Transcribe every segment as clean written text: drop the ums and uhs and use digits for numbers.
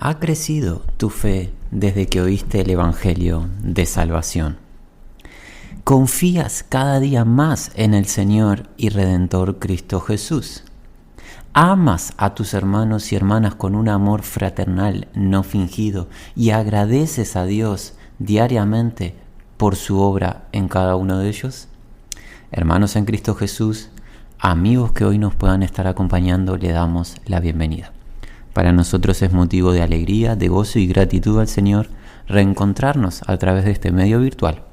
¿Ha crecido tu fe desde que oíste el Evangelio de salvación? ¿Confías cada día más en el Señor y Redentor Cristo Jesús? ¿Amas a tus hermanos y hermanas con un amor fraternal no fingido y agradeces a Dios diariamente por su obra en cada uno de ellos? Hermanos en Cristo Jesús, amigos que hoy nos puedan estar acompañando, le damos la bienvenida. Para nosotros es motivo de alegría, de gozo y gratitud al Señor reencontrarnos a través de este medio virtual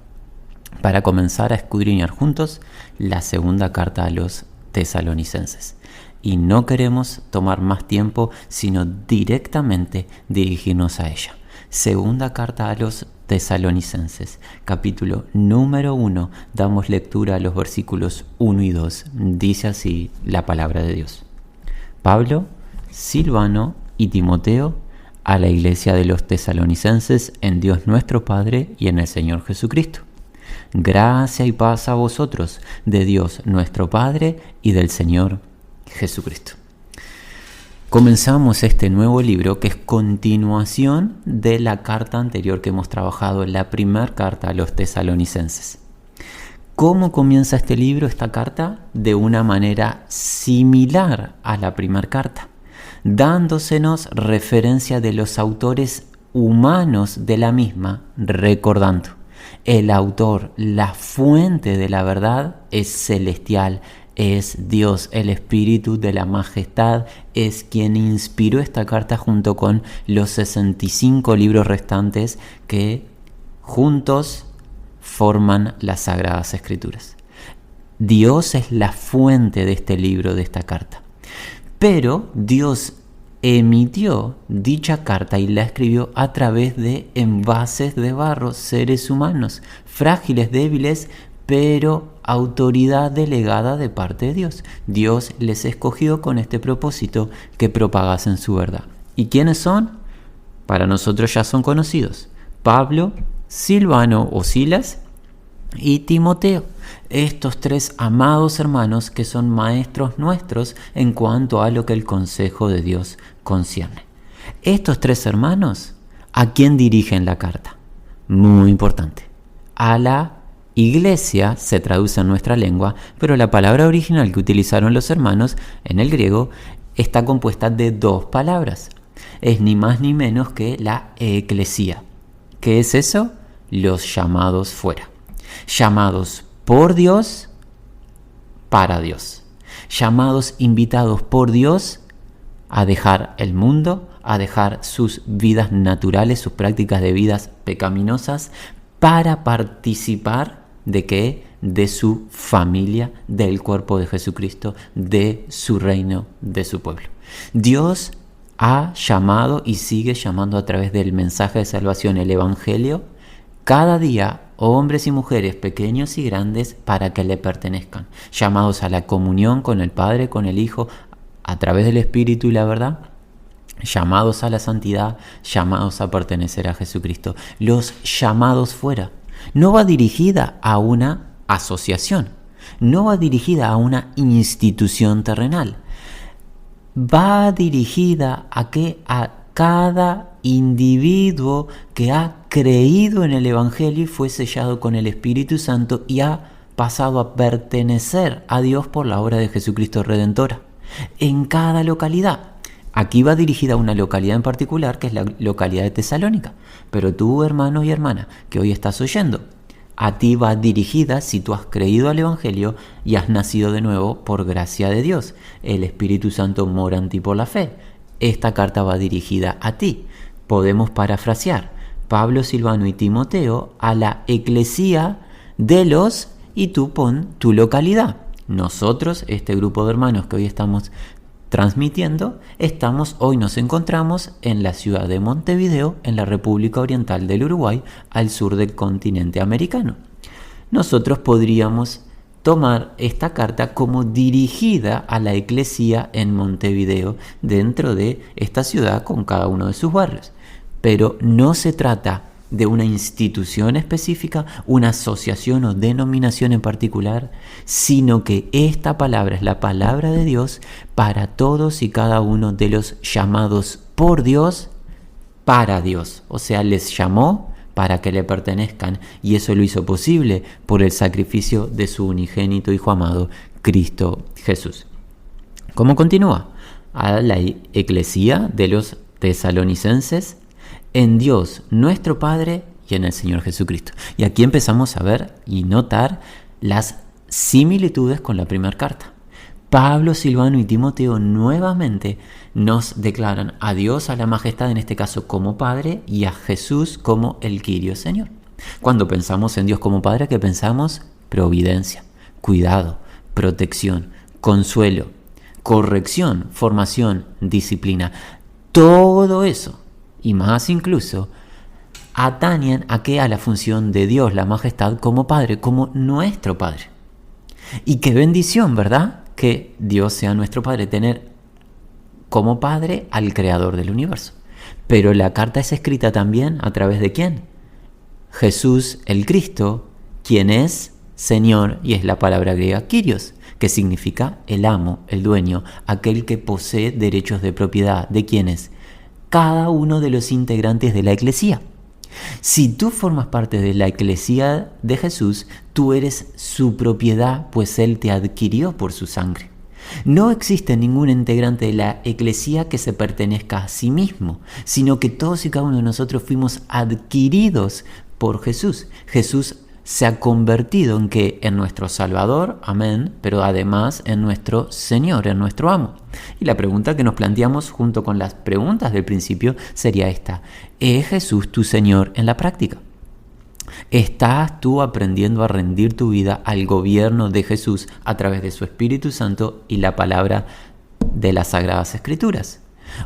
para comenzar a escudriñar juntos la segunda carta a los tesalonicenses. Y no queremos tomar más tiempo, sino directamente dirigirnos a ella. Segunda carta a los tesalonicenses, capítulo número 1, damos lectura a los versículos 1 y 2. Dice así la palabra de Dios. Pablo, Silvano y Timoteo, a la iglesia de los tesalonicenses en Dios nuestro Padre y en el Señor Jesucristo. Gracia y paz a vosotros, de Dios nuestro Padre y del Señor Jesucristo. Comenzamos este nuevo libro que es continuación de la carta anterior que hemos trabajado, la primera carta a los tesalonicenses. ¿Cómo comienza este libro, esta carta? De una manera similar a la primera carta, dándosenos referencia de los autores humanos de la misma, recordando, el autor, la fuente de la verdad es celestial, es Dios, el Espíritu de la Majestad, es quien inspiró esta carta junto con los 65 libros restantes que juntos forman las Sagradas Escrituras. Dios es la fuente de este libro, de esta carta. Pero Dios emitió dicha carta y la escribió a través de envases de barro, seres humanos, frágiles, débiles, pero autoridad delegada de parte de Dios. Dios les escogió con este propósito, que propagasen su verdad. ¿Y quiénes son? Para nosotros ya son conocidos: Pablo, Silvano o Silas y Timoteo. Estos tres amados hermanos que son maestros nuestros en cuanto a lo que el consejo de Dios concierne. Estos tres hermanos, ¿a quién dirigen la carta? Muy importante. A la iglesia, se traduce en nuestra lengua, pero la palabra original que utilizaron los hermanos en el griego está compuesta de dos palabras. Es ni más ni menos que la eclesía. ¿Qué es eso? Los llamados fuera. Llamados por Dios, para Dios. Llamados, invitados por Dios a dejar el mundo, a dejar sus vidas naturales, sus prácticas de vidas pecaminosas, para participar ¿de qué? De su familia, del cuerpo de Jesucristo, de su reino, de su pueblo. Dios ha llamado y sigue llamando a través del mensaje de salvación, el Evangelio, cada día hombres y mujeres, pequeños y grandes, para que le pertenezcan, llamados a la comunión con el Padre, con el Hijo, a través del Espíritu y la verdad, llamados a la santidad, llamados a pertenecer a Jesucristo. Los llamados fuera. No va dirigida a una asociación, no va dirigida a una institución terrenal, va dirigida a cada individuo que ha creído en el Evangelio y fue sellado con el Espíritu Santo y ha pasado a pertenecer a Dios por la obra de Jesucristo Redentora. En cada localidad. Aquí va dirigida a una localidad en particular, que es la localidad de Tesalónica. Pero tú, hermano y hermana, que hoy estás oyendo, a ti va dirigida si tú has creído al Evangelio y has nacido de nuevo por gracia de Dios. El Espíritu Santo mora en ti por la fe. Esta carta va dirigida a ti. Podemos parafrasear: Pablo, Silvano y Timoteo a la eclesía de los, y tú pon tu localidad. Nosotros, este grupo de hermanos que hoy estamos transmitiendo, hoy nos encontramos en la ciudad de Montevideo, en la República Oriental del Uruguay, al sur del continente americano. Nosotros podríamos tomar esta carta como dirigida a la eclesía en Montevideo, dentro de esta ciudad con cada uno de sus barrios. Pero no se trata de una institución específica, una asociación o denominación en particular, sino que esta palabra es la palabra de Dios para todos y cada uno de los llamados por Dios para Dios, o sea, les llamó para que le pertenezcan, y eso lo hizo posible por el sacrificio de su unigénito Hijo amado, Cristo Jesús. ¿Cómo continúa? A la eclesía de los tesalonicenses, en Dios nuestro Padre y en el Señor Jesucristo. Y aquí empezamos a ver y notar las similitudes con la primera carta. Pablo, Silvano y Timoteo nuevamente nos declaran a Dios, a la majestad, en este caso como Padre, y a Jesús como el Kyrios Señor. Cuando pensamos en Dios como Padre, ¿qué pensamos? Providencia, cuidado, protección, consuelo, corrección, formación, disciplina. Todo eso, y más incluso, atañen a qué? A la función de Dios, la majestad, como Padre, como nuestro Padre. Y qué bendición, ¿verdad? Que Dios sea nuestro Padre, tener como Padre al Creador del universo. Pero la carta es escrita también a través de ¿quién? Jesús el Cristo, quien es Señor, y es la palabra griega Kyrios, que significa el amo, el dueño, aquel que posee derechos de propiedad. ¿De quiénes? Cada uno de los integrantes de la eclesía. Si tú formas parte de la eclesía de Jesús, tú eres su propiedad, pues Él te adquirió por su sangre. No existe ningún integrante de la eclesía que se pertenezca a sí mismo, sino que todos y cada uno de nosotros fuimos adquiridos por Jesús. Jesús se ha convertido en que en nuestro Salvador, amén, pero además en nuestro Señor, en nuestro amo. Y la pregunta que nos planteamos junto con las preguntas del principio sería esta: ¿es Jesús tu Señor en la práctica? ¿Estás tú aprendiendo a rendir tu vida al gobierno de Jesús a través de su Espíritu Santo y la palabra de las Sagradas Escrituras?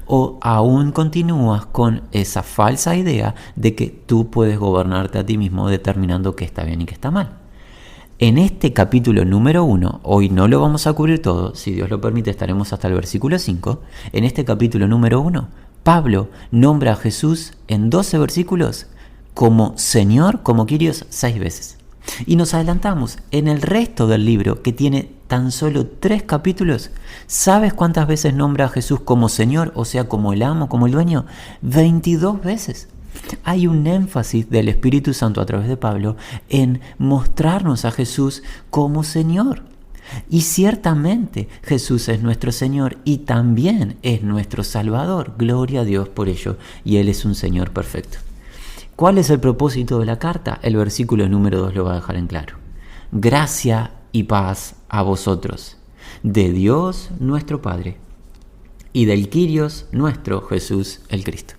¿O aún continúas con esa falsa idea de que tú puedes gobernarte a ti mismo determinando qué está bien y qué está mal? En este capítulo número 1, hoy no lo vamos a cubrir todo, si Dios lo permite estaremos hasta el versículo 5, en este capítulo número 1, Pablo nombra a Jesús en 12 versículos como Señor, como Kyrios, 6 veces. Y nos adelantamos en el resto del libro, que tiene tan solo 3 capítulos. ¿Sabes cuántas veces nombra a Jesús como Señor, o sea, como el amo, como el dueño? 22 veces. Hay un énfasis del Espíritu Santo a través de Pablo en mostrarnos a Jesús como Señor. Y ciertamente Jesús es nuestro Señor y también es nuestro Salvador. Gloria a Dios por ello. Y Él es un Señor perfecto. ¿Cuál es el propósito de la carta? El versículo número 2 lo va a dejar en claro. Gracia y paz a vosotros, de Dios nuestro Padre y del Kyrios nuestro Jesús el Cristo.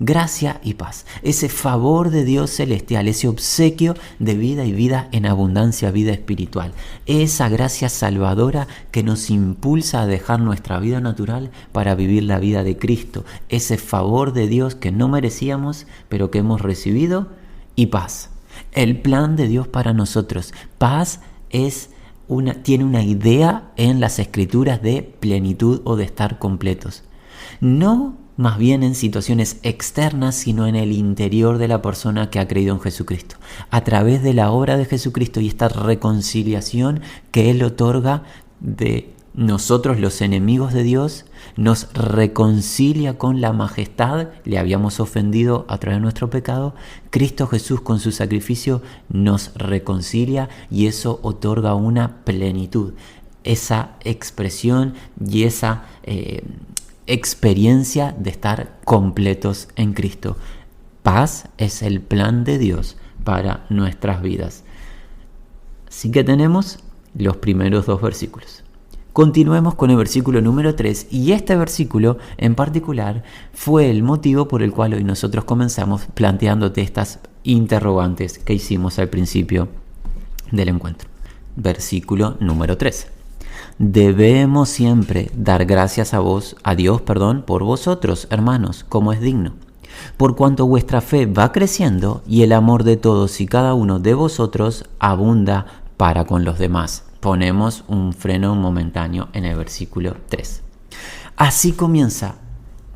Gracia y paz, ese favor de Dios celestial, ese obsequio de vida y vida en abundancia, vida espiritual, esa gracia salvadora que nos impulsa a dejar nuestra vida natural para vivir la vida de Cristo, ese favor de Dios que no merecíamos pero que hemos recibido, y paz, el plan de Dios para nosotros. Paz tiene una idea en las Escrituras de plenitud o de estar completos, no más bien en situaciones externas, sino en el interior de la persona que ha creído en Jesucristo. A través de la obra de Jesucristo y esta reconciliación que Él otorga de nosotros, los enemigos de Dios, nos reconcilia con la majestad. Le habíamos ofendido a través de nuestro pecado. Cristo Jesús con su sacrificio nos reconcilia y eso otorga una plenitud. Esa expresión y esa experiencia de estar completos en Cristo. Paz es el plan de Dios para nuestras vidas. Así que tenemos los primeros 2 versículos. Continuemos con el versículo número 3, y este versículo en particular fue el motivo por el cual hoy nosotros comenzamos planteándote estas interrogantes que hicimos al principio del encuentro. Versículo número 3. Debemos siempre dar gracias a Dios, por vosotros, hermanos, como es digno, por cuanto vuestra fe va creciendo y el amor de todos y cada uno de vosotros abunda para con los demás. Ponemos un freno momentáneo en el versículo 3. Así comienza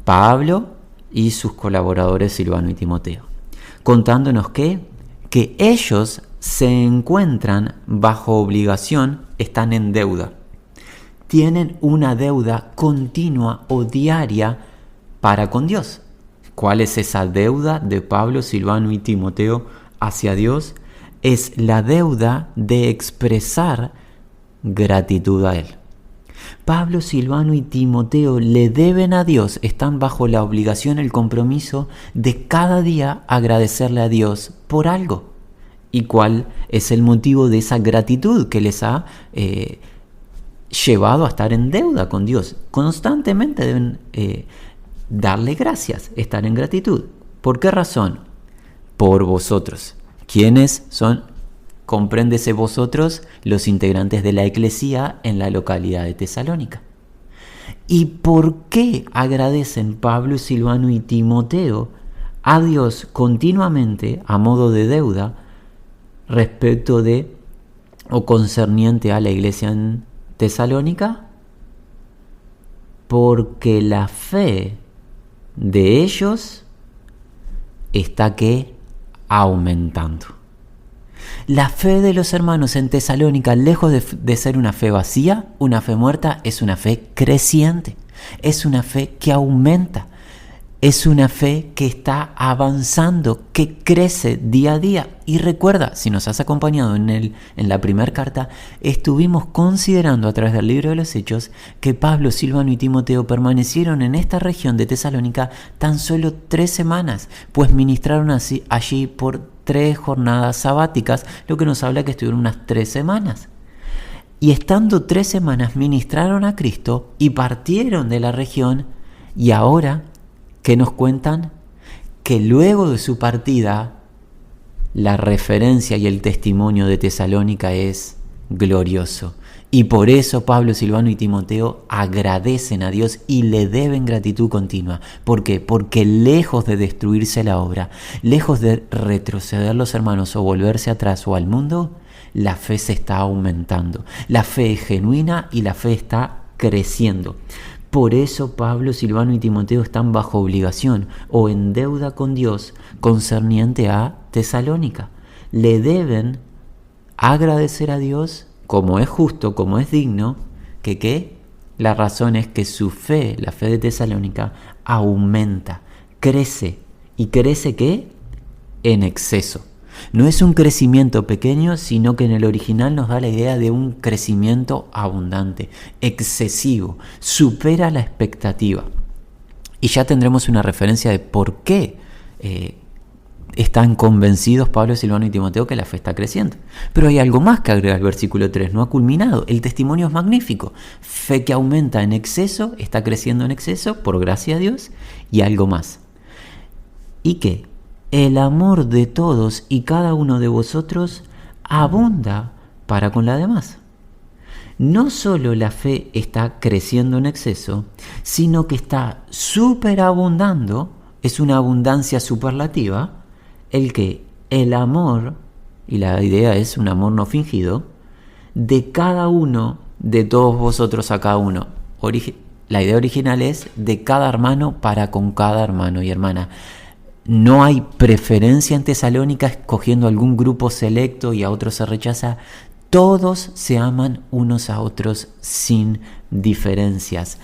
Pablo y sus colaboradores Silvano y Timoteo, contándonos que ellos se encuentran bajo obligación, están en deuda. Tienen una deuda continua o diaria para con Dios. ¿Cuál es esa deuda de Pablo, Silvano y Timoteo hacia Dios? Es la deuda de expresar gratitud a Él. Pablo, Silvano y Timoteo le deben a Dios, están bajo la obligación, el compromiso de cada día agradecerle a Dios por algo. ¿Y cuál es el motivo de esa gratitud que les ha llevado a estar en deuda con Dios? Constantemente deben darle gracias, estar en gratitud. ¿Por qué razón? Por vosotros. ¿Quiénes son? Compréndese vosotros, los integrantes de la Eclesía en la localidad de Tesalónica. ¿Y por qué agradecen Pablo, Silvano y Timoteo a Dios continuamente a modo de deuda respecto de o concerniente a la iglesia en Tesalónica? Porque la fe de ellos está aumentando. La fe de los hermanos en Tesalónica, lejos de ser una fe vacía, una fe muerta, es una fe creciente, es una fe que aumenta, es una fe que está avanzando, que crece día a día. Y recuerda, si nos has acompañado en la primera carta, estuvimos considerando a través del libro de los Hechos que Pablo, Silvano y Timoteo permanecieron en esta región de Tesalónica tan solo 3 semanas, pues ministraron allí por 3 jornadas sabáticas, lo que nos habla que estuvieron unas 3 semanas. Y estando 3 semanas ministraron a Cristo y partieron de la región, y ahora, ¿qué nos cuentan? Que luego de su partida, la referencia y el testimonio de Tesalónica es glorioso. Y por eso Pablo, Silvano y Timoteo agradecen a Dios y le deben gratitud continua. ¿Por qué? Porque lejos de destruirse la obra, lejos de retroceder los hermanos o volverse atrás o al mundo, la fe se está aumentando. La fe es genuina y la fe está creciendo. Por eso Pablo, Silvano y Timoteo están bajo obligación o en deuda con Dios concerniente a Tesalónica. Le deben agradecer a Dios como es justo, como es digno, que la razón es que su fe, la fe de Tesalónica, aumenta, crece. ¿Y crece qué? En exceso. No es un crecimiento pequeño, sino que en el original nos da la idea de un crecimiento abundante, excesivo, supera la expectativa. Y ya tendremos una referencia de por qué están convencidos Pablo, Silvano y Timoteo que la fe está creciendo. Pero hay algo más que agrega el versículo 3, no ha culminado. El testimonio es magnífico. Fe que aumenta en exceso, está creciendo en exceso, por gracia de Dios, y algo más. ¿Y qué? El amor de todos y cada uno de vosotros abunda para con la demás. No solo la fe está creciendo en exceso, sino que está superabundando, es una abundancia superlativa, el amor, y la idea es un amor no fingido, de cada uno, de todos vosotros a cada uno. La idea original es de cada hermano para con cada hermano y hermana. No hay preferencia en Tesalónica escogiendo algún grupo selecto y a otros se rechaza. Todos se aman unos a otros sin diferencias.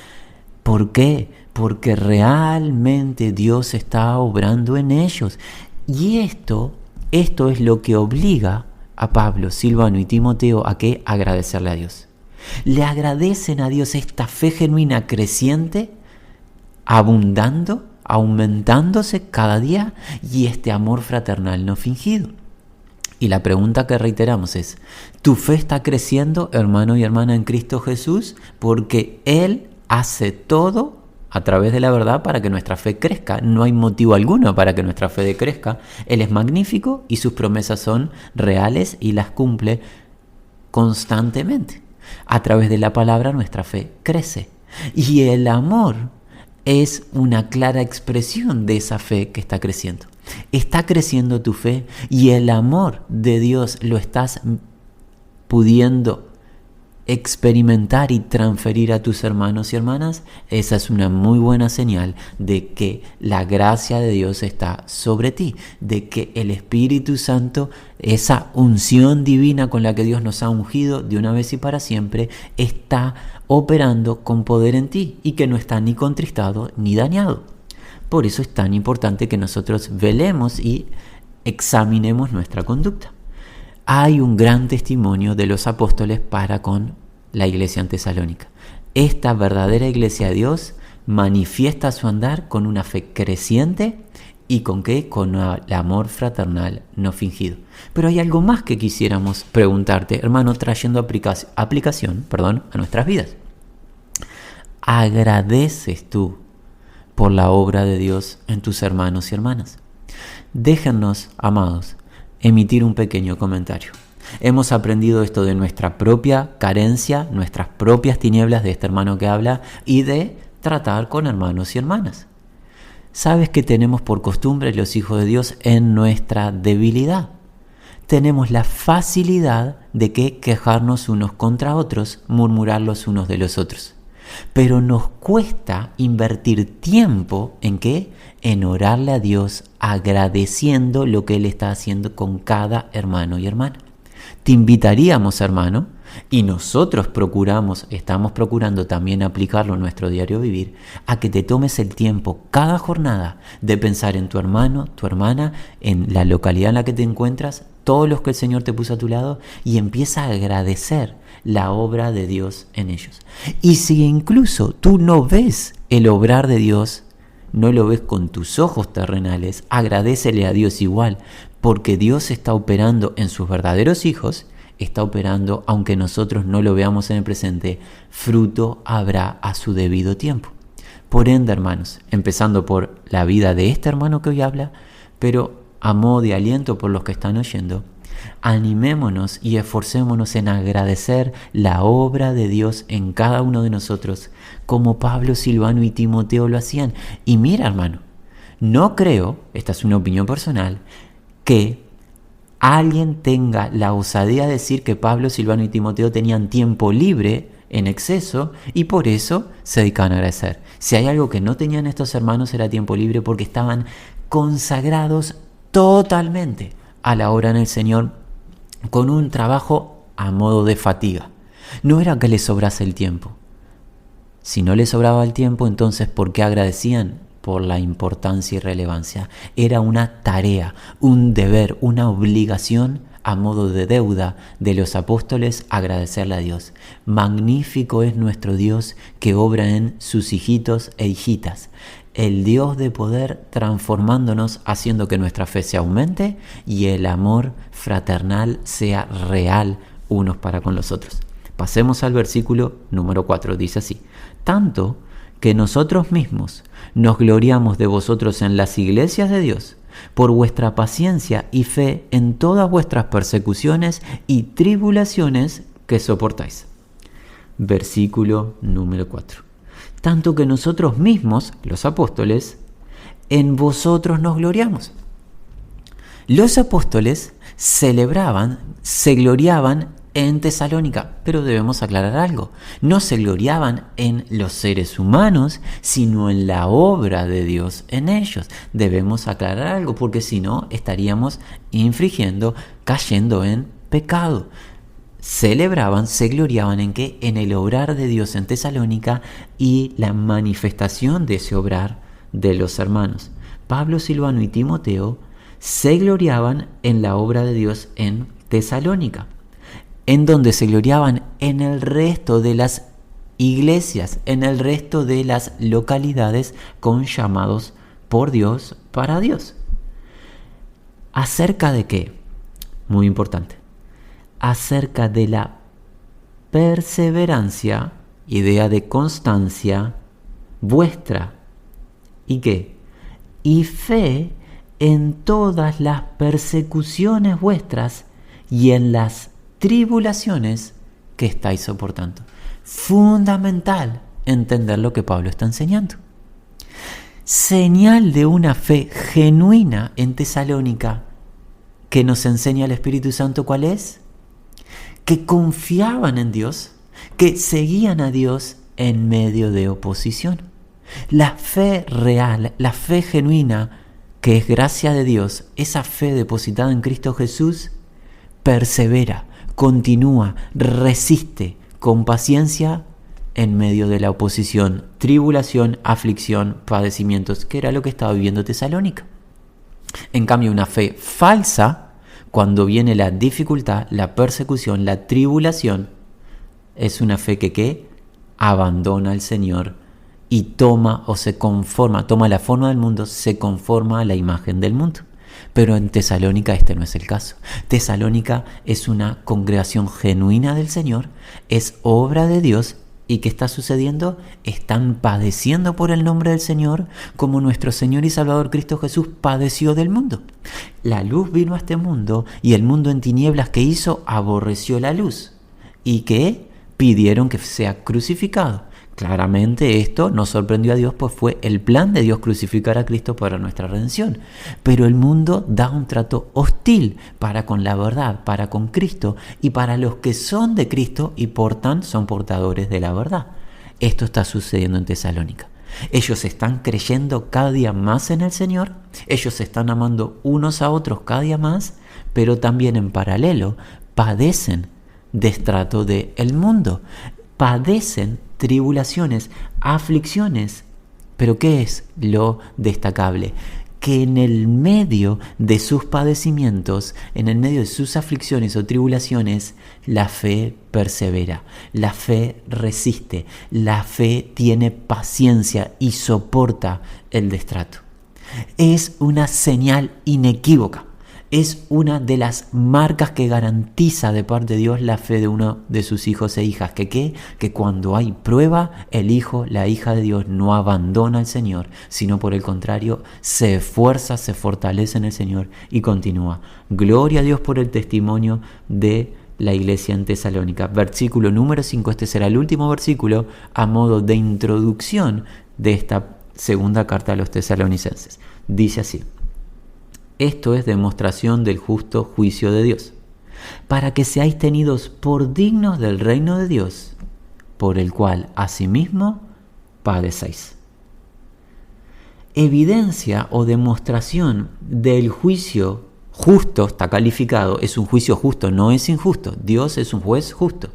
¿Por qué? Porque realmente Dios está obrando en ellos. Y esto es lo que obliga a Pablo, Silvano y Timoteo a agradecerle a Dios. Le agradecen a Dios esta fe genuina creciente, abundando, aumentándose cada día, y este amor fraternal no fingido. Y la pregunta que reiteramos es: ¿tu fe está creciendo, hermano y hermana en Cristo Jesús? Porque Él hace todo a través de la verdad para que nuestra fe crezca. No hay motivo alguno para que nuestra fe decrezca. Él es magnífico y sus promesas son reales y las cumple constantemente. A través de la palabra nuestra fe crece. Y el amor es una clara expresión de esa fe que está creciendo. Está creciendo tu fe y el amor de Dios lo estás pudiendo experimentar y transferir a tus hermanos y hermanas. Esa es una muy buena señal de que la gracia de Dios está sobre ti, de que el Espíritu Santo, esa unción divina con la que Dios nos ha ungido de una vez y para siempre, está operando con poder en ti y que no está ni contristado ni dañado. Por eso es tan importante que nosotros velemos y examinemos nuestra conducta. Hay un gran testimonio de los apóstoles para con la iglesia en Tesalónica. Esta verdadera iglesia de Dios manifiesta su andar con una fe creciente y ¿con qué? Con el amor fraternal no fingido. Pero hay algo más que quisiéramos preguntarte, hermano, trayendo aplicación a nuestras vidas. ¿Agradeces tú por la obra de Dios en tus hermanos y hermanas? Déjennos, amados, emitir un pequeño comentario. Hemos aprendido esto de nuestra propia carencia, nuestras propias tinieblas de este hermano que habla y de tratar con hermanos y hermanas. ¿Sabes qué tenemos por costumbre los hijos de Dios en nuestra debilidad? Tenemos la facilidad de quejarnos unos contra otros, murmurar los unos de los otros. Pero nos cuesta invertir tiempo ¿en qué? En orarle a Dios agradeciendo lo que Él está haciendo con cada hermano y hermana. Te invitaríamos, hermano, y nosotros estamos procurando también aplicarlo en nuestro diario vivir, a que te tomes el tiempo cada jornada de pensar en tu hermano, tu hermana, en la localidad en la que te encuentras, todos los que el Señor te puso a tu lado, y empieza a agradecer la obra de Dios en ellos. Y si incluso tú no ves el obrar de Dios, no lo ves con tus ojos terrenales, agradécele a Dios igual, porque Dios está operando en sus verdaderos hijos, está operando, aunque nosotros no lo veamos en el presente, fruto habrá a su debido tiempo. Por ende, hermanos, empezando por la vida de este hermano que hoy habla, pero a modo de aliento por los que están oyendo, animémonos y esforcémonos en agradecer la obra de Dios en cada uno de nosotros, como Pablo, Silvano y Timoteo lo hacían. Y mira, hermano, no creo, esta es una opinión personal, que alguien tenga la osadía de decir que Pablo, Silvano y Timoteo tenían tiempo libre en exceso y por eso se dedicaban a agradecer. Si hay algo que no tenían estos hermanos era tiempo libre, porque estaban consagrados totalmente a la obra en el Señor con un trabajo a modo de fatiga. No era que les sobrase el tiempo. Si no les sobraba el tiempo, entonces ¿por qué agradecían? Por la importancia y relevancia. Era una tarea, un deber, una obligación a modo de deuda de los apóstoles agradecerle a Dios. Magnífico es nuestro Dios que obra en sus hijitos e hijitas. El Dios de poder transformándonos, haciendo que nuestra fe se aumente y el amor fraternal sea real unos para con los otros. Pasemos al versículo número 4, dice así: tanto que nosotros mismos nos gloriamos de vosotros en las iglesias de Dios, por vuestra paciencia y fe en todas vuestras persecuciones y tribulaciones que soportáis. Versículo número 4. Tanto que nosotros mismos, los apóstoles, en vosotros nos gloriamos. Los apóstoles se gloriaban en Tesalónica, pero debemos aclarar algo. No se gloriaban en los seres humanos, sino en la obra de Dios en ellos. Debemos aclarar algo, porque si no estaríamos cayendo en pecado. Se gloriaban ¿en qué? En el obrar de Dios en Tesalónica y la manifestación de ese obrar de los hermanos. Pablo, Silvano y Timoteo se gloriaban en la obra de Dios en Tesalónica, en donde se gloriaban en el resto de las iglesias, en el resto de las localidades con llamados por Dios para Dios. ¿Acerca de qué? Muy importante. Acerca de la perseverancia, idea de constancia vuestra. ¿Y qué? Y fe en todas las persecuciones vuestras y en las tribulaciones que estáis soportando. Fundamental entender lo que Pablo está enseñando. Señal de una fe genuina en Tesalónica que nos enseña el Espíritu Santo, ¿cuál es? Que confiaban en Dios, que seguían a Dios en medio de oposición. La fe real, la fe genuina, que es gracia de Dios, esa fe depositada en Cristo Jesús, persevera, continúa, resiste con paciencia en medio de la oposición, tribulación, aflicción, padecimientos, que era lo que estaba viviendo Tesalónica. En cambio, una fe falsa, cuando viene la dificultad, la persecución, la tribulación, es una fe que abandona al Señor y toma la forma del mundo, se conforma a la imagen del mundo. Pero en Tesalónica este no es el caso. Tesalónica es una congregación genuina del Señor, es obra de Dios. ¿Y qué está sucediendo? Están padeciendo por el nombre del Señor, como nuestro Señor y Salvador Cristo Jesús padeció del mundo. La luz vino a este mundo y el mundo en tinieblas que hizo aborreció la luz. ¿Y qué? Pidieron que sea crucificado. Claramente esto no sorprendió a Dios, pues fue el plan de Dios crucificar a Cristo para nuestra redención. Pero el mundo da un trato hostil para con la verdad, para con Cristo y para los que son de Cristo y son portadores de la verdad. Esto está sucediendo en Tesalónica. Ellos están creyendo cada día más en el Señor, ellos se están amando unos a otros cada día más, pero también en paralelo padecen destrato del mundo, padecen tribulaciones, aflicciones. Pero ¿qué es lo destacable? Que en el medio de sus padecimientos, en el medio de sus aflicciones o tribulaciones, la fe persevera, la fe resiste, la fe tiene paciencia y soporta el destrato. Es una señal inequívoca. Es una de las marcas que garantiza de parte de Dios la fe de uno de sus hijos e hijas. Que cuando hay prueba, el hijo, la hija de Dios no abandona al Señor, sino por el contrario, se esfuerza, se fortalece en el Señor y continúa. Gloria a Dios por el testimonio de la iglesia en Tesalónica. Versículo número 5, este será el último versículo a modo de introducción de esta segunda carta a los tesalonicenses. Dice así: esto es demostración del justo juicio de Dios, para que seáis tenidos por dignos del reino de Dios, por el cual asimismo padecéis. Evidencia o demostración del juicio justo, está calificado, es un juicio justo, no es injusto. Dios es un juez justo.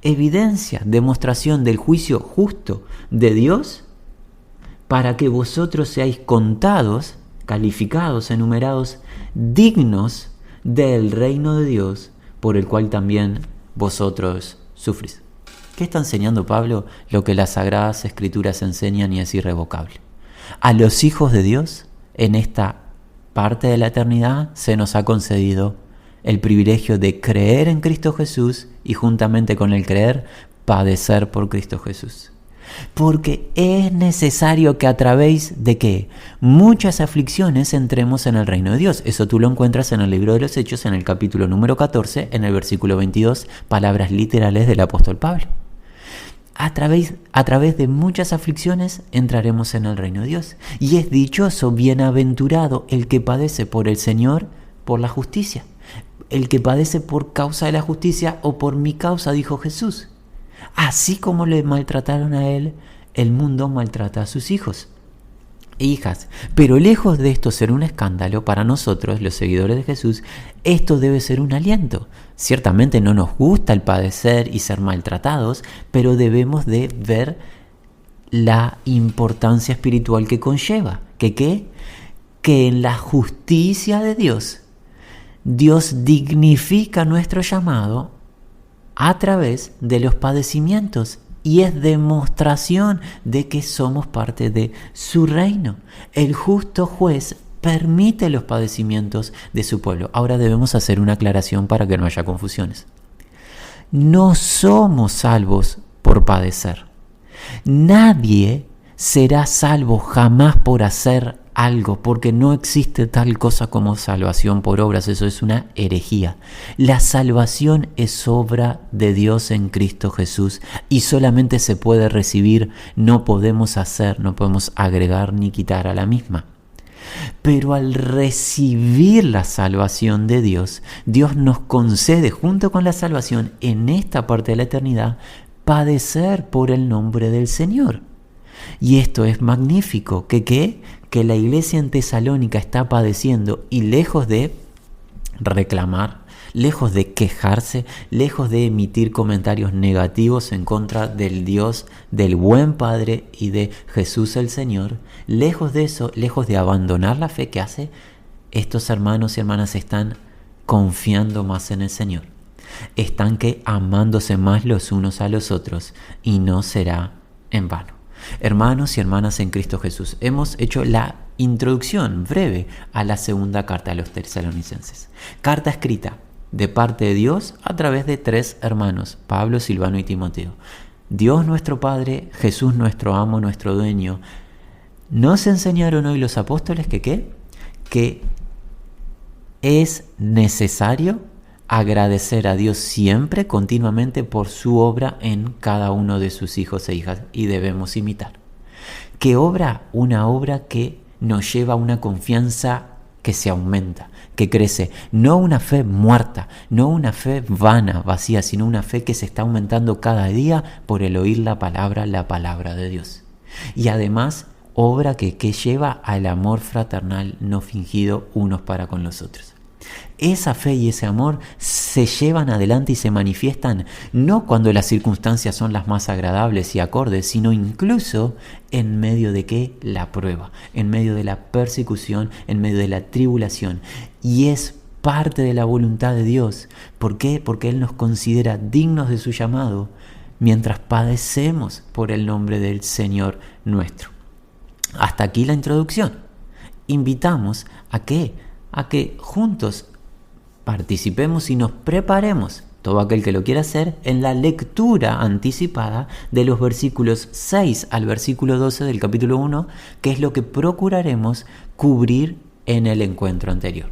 Evidencia, demostración del juicio justo de Dios, para que vosotros seáis contados, calificados, enumerados, dignos del reino de Dios, por el cual también vosotros sufrís. ¿Qué está enseñando Pablo? Lo que las Sagradas Escrituras enseñan y es irrevocable. A los hijos de Dios, en esta parte de la eternidad, se nos ha concedido el privilegio de creer en Cristo Jesús y juntamente con el creer, padecer por Cristo Jesús. Porque es necesario que a través de ¿qué? Muchas aflicciones entremos en el reino de Dios. Eso tú lo encuentras en el libro de los Hechos, en el capítulo número 14, en el versículo 22, palabras literales del apóstol Pablo. A través de muchas aflicciones entraremos en el reino de Dios. Y es dichoso, bienaventurado el que padece por el Señor, por la justicia. El que padece por causa de la justicia o por mi causa, dijo Jesús. Así como le maltrataron a él, el mundo maltrata a sus hijos e hijas. Pero lejos de esto ser un escándalo para nosotros, los seguidores de Jesús, esto debe ser un aliento. Ciertamente no nos gusta el padecer y ser maltratados, pero debemos de ver la importancia espiritual que conlleva. Que en la justicia de Dios, Dios dignifica nuestro llamado a través de los padecimientos y es demostración de que somos parte de su reino. El justo juez permite los padecimientos de su pueblo. Ahora debemos hacer una aclaración para que no haya confusiones. No somos salvos por padecer. Nadie será salvo jamás por hacer algo, porque no existe tal cosa como salvación por obras. Eso es una herejía. La salvación es obra de Dios en Cristo Jesús y solamente se puede recibir, no podemos agregar ni quitar a la misma. Pero al recibir la salvación de Dios, Dios nos concede junto con la salvación en esta parte de la eternidad padecer por el nombre del Señor. Y esto es magnífico, que la iglesia en Tesalónica está padeciendo y lejos de reclamar, lejos de quejarse, lejos de emitir comentarios negativos en contra del Dios, del buen Padre y de Jesús el Señor, lejos de eso, lejos de abandonar la fe que hace, estos hermanos y hermanas están confiando más en el Señor. Están amándose más los unos a los otros y no será en vano. Hermanos y hermanas en Cristo Jesús, hemos hecho la introducción breve a la segunda carta a los tesalonicenses. Carta escrita de parte de Dios a través de 3 hermanos, Pablo, Silvano y Timoteo. Dios nuestro Padre, Jesús nuestro amo, nuestro dueño. Nos enseñaron hoy los apóstoles que es necesario agradecer a Dios siempre, continuamente, por su obra en cada uno de sus hijos e hijas, y debemos imitar. ¿Qué obra? Una obra que nos lleva a una confianza que se aumenta, que crece. No una fe muerta, no una fe vana, vacía, sino una fe que se está aumentando cada día por el oír la palabra de Dios. Y además, obra que lleva al amor fraternal no fingido unos para con los otros. Esa fe y ese amor se llevan adelante y se manifiestan no cuando las circunstancias son las más agradables y acordes, sino incluso en medio de la prueba, en medio de la persecución, en medio de la tribulación. Y es parte de la voluntad de Dios. ¿Por qué? Porque Él nos considera dignos de su llamado mientras padecemos por el nombre del Señor nuestro. Hasta aquí la introducción. Invitamos a que juntos participemos y nos preparemos, todo aquel que lo quiera hacer, en la lectura anticipada de los versículos 6 al versículo 12 del capítulo 1, que es lo que procuraremos cubrir en el encuentro anterior.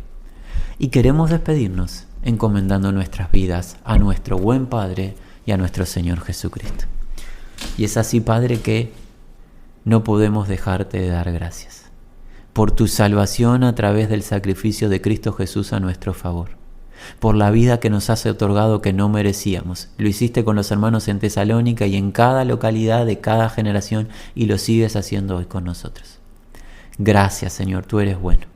Y queremos despedirnos encomendando nuestras vidas a nuestro buen Padre y a nuestro Señor Jesucristo. Y es así, Padre, que no podemos dejarte de dar gracias por tu salvación a través del sacrificio de Cristo Jesús a nuestro favor, por la vida que nos has otorgado que no merecíamos. Lo hiciste con los hermanos en Tesalónica y en cada localidad de cada generación, y lo sigues haciendo hoy con nosotros. Gracias, Señor, tú eres bueno.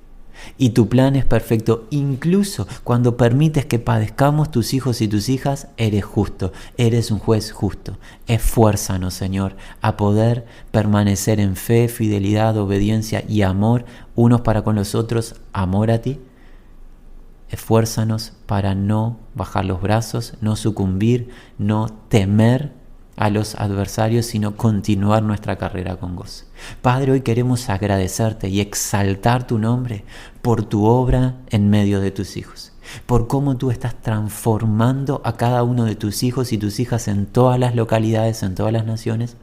Y tu plan es perfecto, incluso cuando permites que padezcamos tus hijos y tus hijas, eres justo, eres un juez justo. Esfuérzanos, Señor, a poder permanecer en fe, fidelidad, obediencia y amor unos para con los otros, amor a ti. Esfuérzanos para no bajar los brazos, no sucumbir, no temer a los adversarios, sino continuar nuestra carrera con gozo. Padre, hoy queremos agradecerte y exaltar tu nombre por tu obra en medio de tus hijos, por cómo tú estás transformando a cada uno de tus hijos y tus hijas en todas las localidades, en todas las naciones,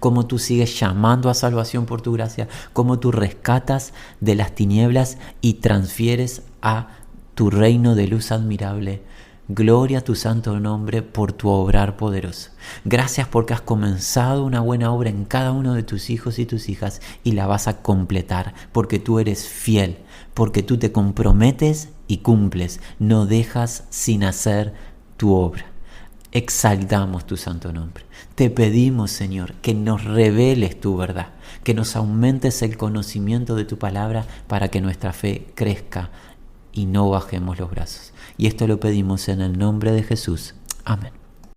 cómo tú sigues llamando a salvación por tu gracia, cómo tú rescatas de las tinieblas y transfieres a tu reino de luz admirable. Gloria a tu santo nombre por tu obrar poderoso. Gracias porque has comenzado una buena obra en cada uno de tus hijos y tus hijas y la vas a completar, porque tú eres fiel, porque tú te comprometes y cumples, no dejas sin hacer tu obra. Exaltamos tu santo nombre. Te pedimos, Señor, que nos reveles tu verdad, que nos aumentes el conocimiento de tu palabra para que nuestra fe crezca y no bajemos los brazos. Y esto lo pedimos en el nombre de Jesús. Amén.